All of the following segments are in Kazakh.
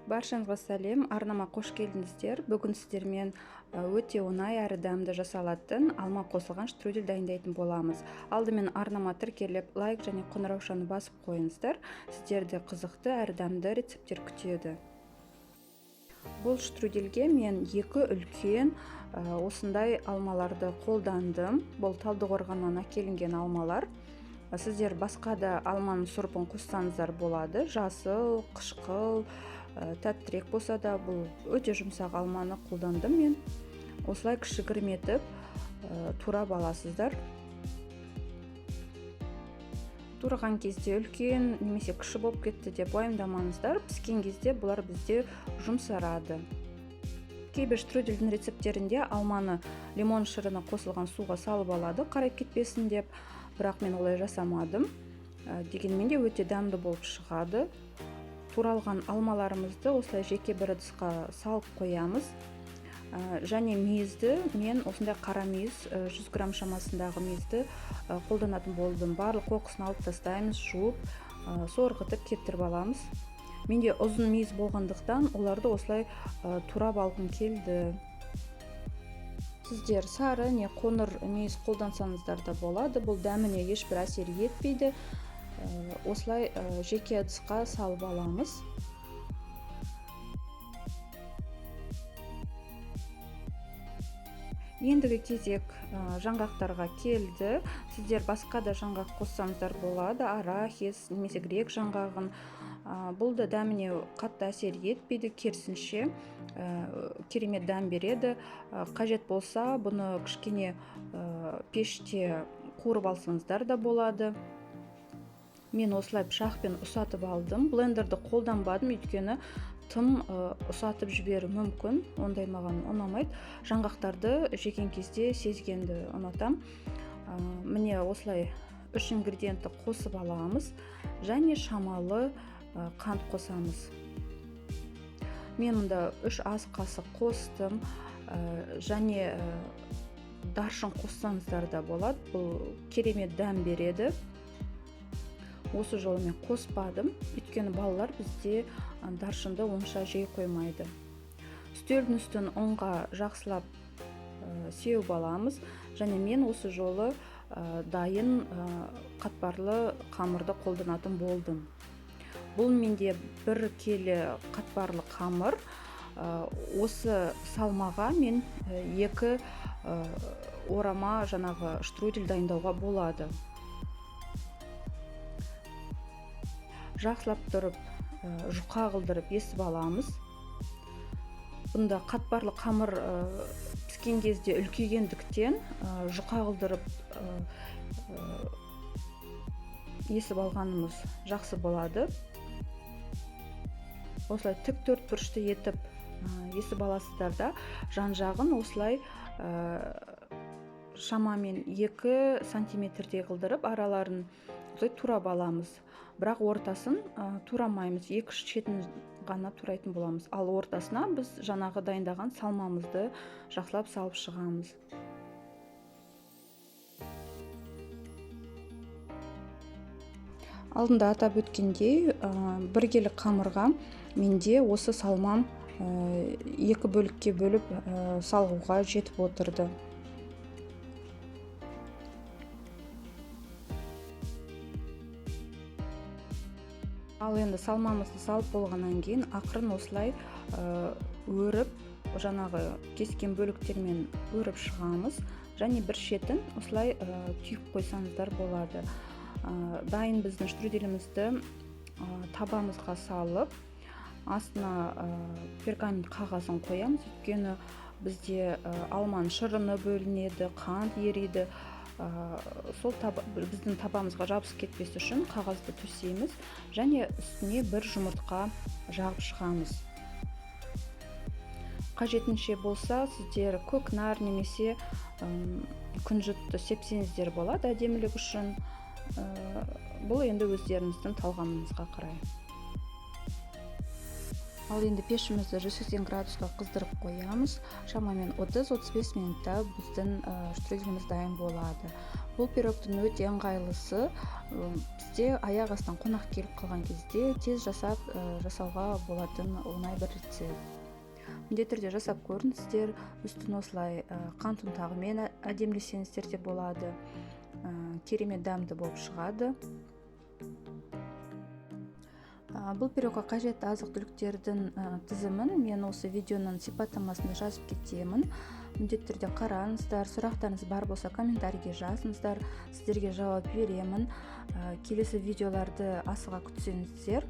Баршаңызға сәлем, арнама қош келдіңіздер. Бүгін сіздермен өте оңай әрі дәмді жасалатын алма қосылған штрудель дайындайтын боламыз. Алдымен арнама тіркеліп, лайк және қоңыраушаны басып қойыңыздар. Сіздерді қызықты әрі дәмді рецептер күтеді. Бұл штрудельге мен екі үлкен осындай алмаларды қолдандым. Бұл Талдықорғаннан әкелінген алмалар. Сіздер басқа да алманың сұрпын қоссаңыздар болады. Жасыл, қышқыл, тәттірек болса да, бұл өте жұмсақ алманы қолдандым мен. Осылай кішігірім етіп турап аласыздар. Тураған кезде үлкен немесе кіші болып кетті деп уайымдамаңыздар. Піскен кезде бұлар бізде жұмсарады. Кейбір штрудельдің рецепттерінде алманы лимон шырыны қосылған суға салып алады, қарайып кетпесін деп. Бірақ мен олай жасамадым. Дегенмен де өте дәмді болып шығады. Туралған алмаларымызды осылай жеке бір ыдысқа салып қоямыз. Және мейізді мен осындай қара мейіз 100 грамм шамасындағы мейізді қолданатын болдым. Барлық қоқысын алып тастаймыз, жуып, сорғытып кептіріп аламыз. Менде ұзын мейіз болғандықтан оларды осылай турап алғым келді. Сіздер сары не қоңыр мейіз қолдансаңыздар да болады. Бұл дәміне ешбір әсер етпейді. Осылай жеке ыдысқа салып аламыз. Ендігі кезек жаңғақтарға келді. Сіздер басқа да жаңғақ қоссаңыздар болады. Арахис немесе грек жаңғағын. Бұл да дәміне қатты әсер етпейді, керісінше керемет дәм береді. Қажет болса, бұны кішкене пеште қуырып алсаңыздар да болады. Мен осылай пышақпен ұсатып алдым. Блендерді қолданбадым, өйткені тым ұсатып жіберу мүмкін. Ондай маған ұнамайды. Жаңғақтарды жеген кезде сезгенді ұнатам. Міне осылай 3 ингредиентті қосып аламыз және шамалы қант қосамыз. Мен мұнда 3 ас қасық қостым және даршын қоссаңыздар да болады. Бұл керемет дәм береді. Осы жолы мен қоспадым, өйткені балалар бізде даршынды онша жей қоймайды. Үстелдің үстін ұнға жақсылап сеуіп аламыз және мен осы жолы дайын қатпарлы қамырды қолданатын болдым. Бұл менде 1 келі қатпарлы қамыр. Осы салмаға мен 2 орама жаңағы штрудель дайындауға болады. Жақсылап тұрып, жұқа қылдырып есіп аламыз. Бұнда қатпарлы қамыр піскен кезде үлкейгендіктен жұқа қылдырып есіп алғанымыз жақсы болады. Осылай тік төртбұрышты етіп есіп аласыздар да, жан-жағын осылай шамамен 2 сантиметрдей қылдырып, араларын турап аламыз. Бірақ ортасын турамаймыз, 2 шетін ғана турайтын боламыз. Ал ортасына біз жаңағы дайындаған салмамызды жақсылап салып шығамыз. Алдында атап өткендей, 1 келі қамырға менде осы салмам 2 бөлікке бөліп салғуға жетіп отырды. Ал енді салмамызды салып болғаннан кейін ақырын осылай өріп, жаңағы кескен бөліктермен өріп шығамыз және бір шетін осылай түйіп қойсаңыздар болады. Дайын біздің штруделімізді табамызға салып, астына пергамент қағазын қоямыз, өйткені бізде алманың шырыны бөлінеді, қант ериді. Сол біздің табамызға жабысып кетпес үшін қағазды төсейміз және үстіне 1 жұмыртқа жағып шығамыз. Қажетінше болса, сіздер көкнар немесе күнжітті сепсеңіздер болады әдемілік үшін. Бұл енді өздеріңіздің талғамыңызға қарай. Ал енді пешімізді 180 градусқа қыздырып қоямыз. Шамамен 30-35 минутта біздің штрудельіміз дайын болады. Бұл пирогтың өте ыңғайлысы, бізде аяқ астынан қонақ келіп қалған кезде тез жасауға болатын оңай бір рецепт. Міндетті түрде жасап көріңіздер, үстін осылай қант ұнтағымен әдемілесеңіздер де болады. Керемет дәмді болып шығады. Бұл пирогқа қажетті азық-түліктердің тізімін мен осы видеоның сипаттамасында жазып кетемін. Міндетті түрде қараңыздар, сұрақтарыңыз бар болса комментарийге жазыңыздар, сіздерге жауап беремін. Келесі видеоларды асыға күтсеңіздер,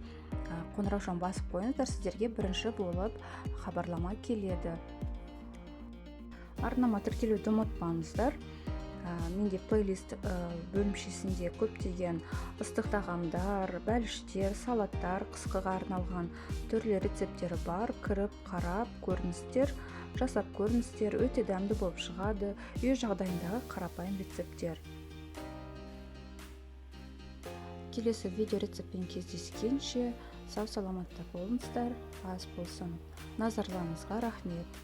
қоңыраушаны басып қойыңыздар, сіздерге бірінші болып хабарлама келеді. Арнама тіркелуді ұмытпаңыздар. Менде плейлист бөлімшесінде көптеген ыстық тағамдар, бәліштер, салаттар, қысқыға арналған түрлі рецепттері бар. Кіріп, қарап көріңіздер, жасап көріңіздер, өте дәмді болып шығады. Үй жағдайындағы қарапайым рецепттер. Келесі видео рецептпен кездескенше сау саламатта болыңыздар, ас болсын. Назарларыңызға рахмет.